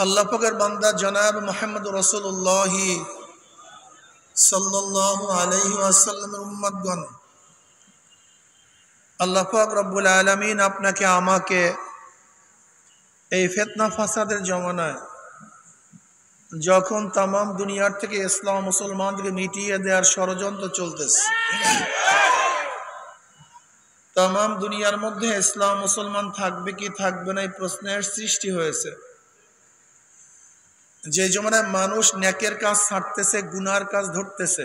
আল্লাহ পাকের বান্দা জনাব মুহাম্মদ রাসূলুল্লাহ সাল্লাল্লাহু আলাইহি ওয়াসাল্লামের উম্মতগণ, আল্লাহ পাক রব্বুল আলামিন আপনাকে আমাকে এই ফিতনা ফাসাদের জমানায় যখন তাম দুনিয়ার থেকে ইসলাম মুসলমানদেরকে মিটিয়ে দেওয়ার ষড়যন্ত্র চলতেছে, তাম দুনিয়ার মধ্যে ইসলাম মুসলমান থাকবে কি থাকবে না এই প্রশ্নের সৃষ্টি হয়েছে। যে জমানায় মানুষ নেকের কাজ ছাড়তেছে, গুনার কাজ ধরতেছে,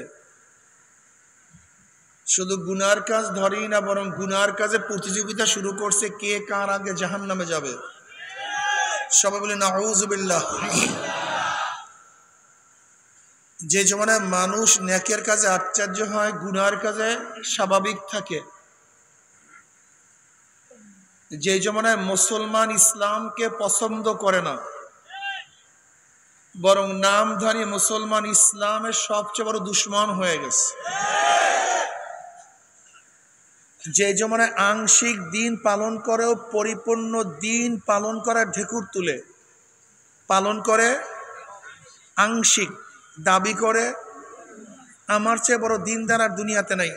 শুধু গুনার কাজ ধরেই না বরং গুনার কাজে প্রতিযোগিতা শুরু করছে, কে কার আগে জাহান্নামে যাবে। সবাই বলে নাউযুবিল্লাহ। যে জমানায় মানুষ নেকের কাজে আশ্চর্য হয়, গুনার কাজে স্বাভাবিক থাকে, যে জমানায় মুসলমান ইসলামকে পছন্দ করে না বরং নামধারী মুসলমান ইসলামের সবচেয়ে বড় দুশ্মন হয়ে গেছে। যে জমানায় আংশিক দিন পালন করেও পরিপূর্ণ দিন পালন করার ঢেকুর তুলে পালন করে, আংশিক দাবি করে আমার চেয়ে বড় দিনদার আর দুনিয়াতে নাই,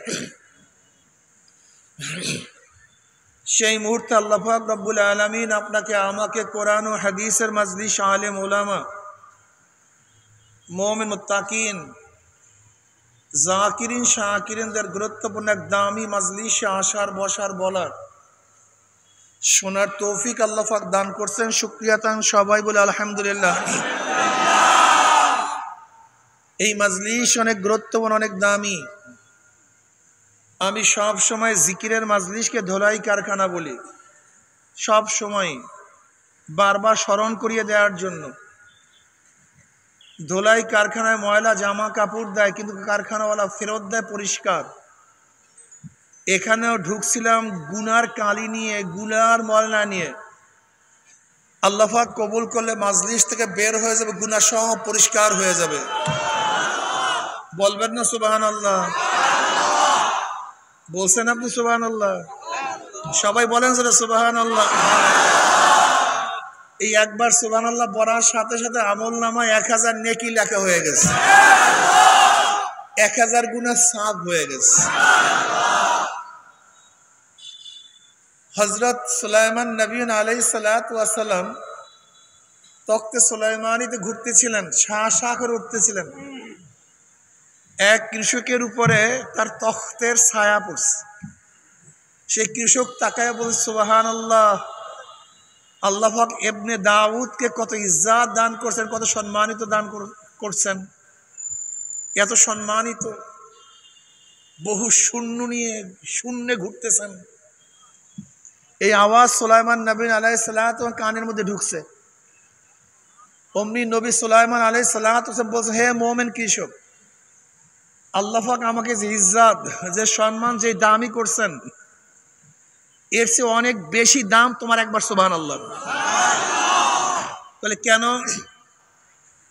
সেই মুহূর্তে আল্লাহ পাক রব্বুল আলামিন আপনাকে আমাকে কোরআন ও হাদিসের মাজলিস, আলেম ওলামা, মুমিন মুত্তাকিন, জাকিরিন শাকিরিনদের গুরুত্বপূর্ণ এক দামি মাজলিসে আসার, বসার, বলার, শোনার তৌফিক আল্লাহ পাক দান করছেন। শুকরিয়া তান সবাই বলে আলহামদুলিল্লাহ। এই মাজলিস অনেক গুরুত্বপূর্ণ, অনেক দামি। আমি সব সময় জিকিরের মাজলিসকে ধোলাই কারখানা বলি, সব সময় বারবার স্মরণ করিয়ে দেওয়ার জন্য। ধোলাই কারখানায় ময়লা জামা কাপড় দেয়, কিন্তু কারখানাওয়ালা ফেরত দেয় পরিষ্কার। এখানেও ঢুকছিলাম গুনার কালি নিয়ে, গুনার ময়লা নিয়ে। আল্লাহ পাক কবুল করলে মাজলিস থেকে বের হয়ে যাবে, গুনাহ সব পরিষ্কার হয়ে যাবে। বলবেন না সুবহানাল্লাহ? বলছেন আপনি সুবহানাল্লাহ? সবাই বলেন যেটা সুবহানাল্লাহ। এই একবার সুবহানাল্লাহ বলার সাথে সাথে আমল নামায় 1000 নেকি লেখা হয়ে গেছে, 1000 গুনাহ সাফ হয়ে গেছে। হযরত সুলাইমান নবী আলাইহিস সালাতু ওয়াস সালাম তখতে সুলাইমানিতে ঘুরতেছিলেন, শাঁ করে উঠতেছিলেন। এক কৃষকের উপরে তার তখতের ছায়া পড়ছে। সেই কৃষক তাকায় বলছে সুবহানাল্লাহ, আল্লাহ পাক ইবনে দাউদকে কত ইজ্জত দান করছেন, কত সম্মানিত দান করছেন, এত সম্মানিত। বহু শূন্য নিয়ে শূন্যে ঘুরতেছেন। এই আওয়াজ সুলাইমান নবী আলাইহিস সালাতু কানের মধ্যে ঢুকছে। অমনি নবী সুলাইমান আলাইহিস সালাতু বলছে, হে মুমিন কৃষক, আল্লাহ পাক আমাকে যে ইজ্জত, যে সম্মান, যে দামি করছেন, এর চেয়ে অনেক বেশি দাম তোমার একবার সুবহানাল্লাহ। বলে কেন?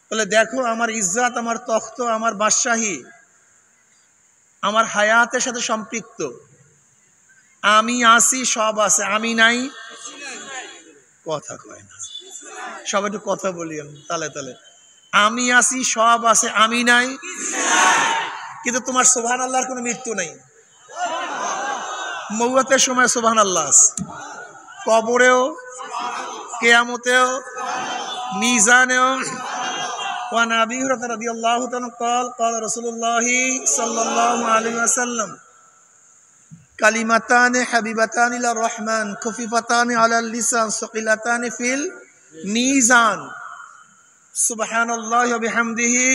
বলে দেখো, আমার ইজ্জত, আমার তখ্ত, আমার বাদশাহী আমার হায়াতের সাথে সম্পৃক্ত। আমি আছি, সব আছে, আমি নাই কথা কয় না। সব একটু কথা বলি তালে তালে। আমি আছি, সব আছে, আমি নাই, কিন্তু তোমার সুবহানাল্লাহর কোনো মৃত্যু নাই। মওতের সময় সুবহানাল্লাহ আছে, কবরেও, কিয়ামতেও, মিজানেও। ওয়ান আবি হুরায়রা রাদিয়াল্লাহু তাআলা قال قال رسول الله صلى الله عليه وسلم কালিমাতান হাবিবাতান ইলার রহমান খফিফাতান আলাল লিসান সাকিলাতান ফিল মিজান সুবহানাল্লাহি ওয়া বিহামদিহি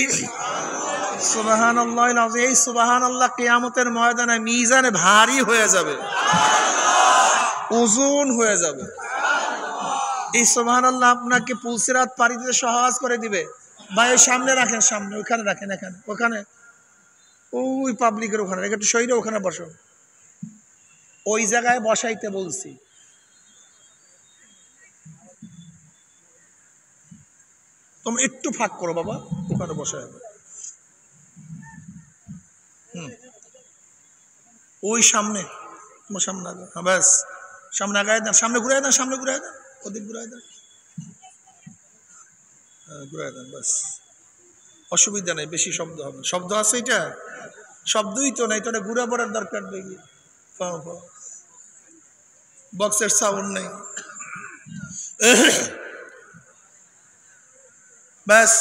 সুবহানাল্লাহিল আযীম। এই সুবহানাল্লাহ কিয়ামতের ময়দানে মিজানে ভারী হয়ে যাবে, ওজন হয়ে যাবে। এই সুবহানাল্লাহ আপনাকে পুলসিরাত পাড়ি দিতে সহজ করে দিবে। ভাই সামনে রাখেন, সামনে, ওখানে রাখেন, এখানে, ওখানে, ওই পাবলিকের ওখানে একটু সইরে ওখানে বসো। ওই জায়গায় বসাইতে বলছি। তোমরা একটু ফাঁক করো বাবা, ওখানে বসাই। ওই সামনে, তোমার সামনে আগে, হ্যাঁ ব্যাস, সামনে আগায় দেন, সামনে ঘুরাই দেন, সামনে ঘুরাই দেন, ওদিক ঘুরাই দেন। ঘুরাই দেন বাস, অসুবিধা নাই, বেশি শব্দ হবে। শব্দ আছে এটা, শব্দই তো নাই, তো ঘুরা পড়ার দরকার নেই, বক্সের সাউন্ড নেই, ব্যাস।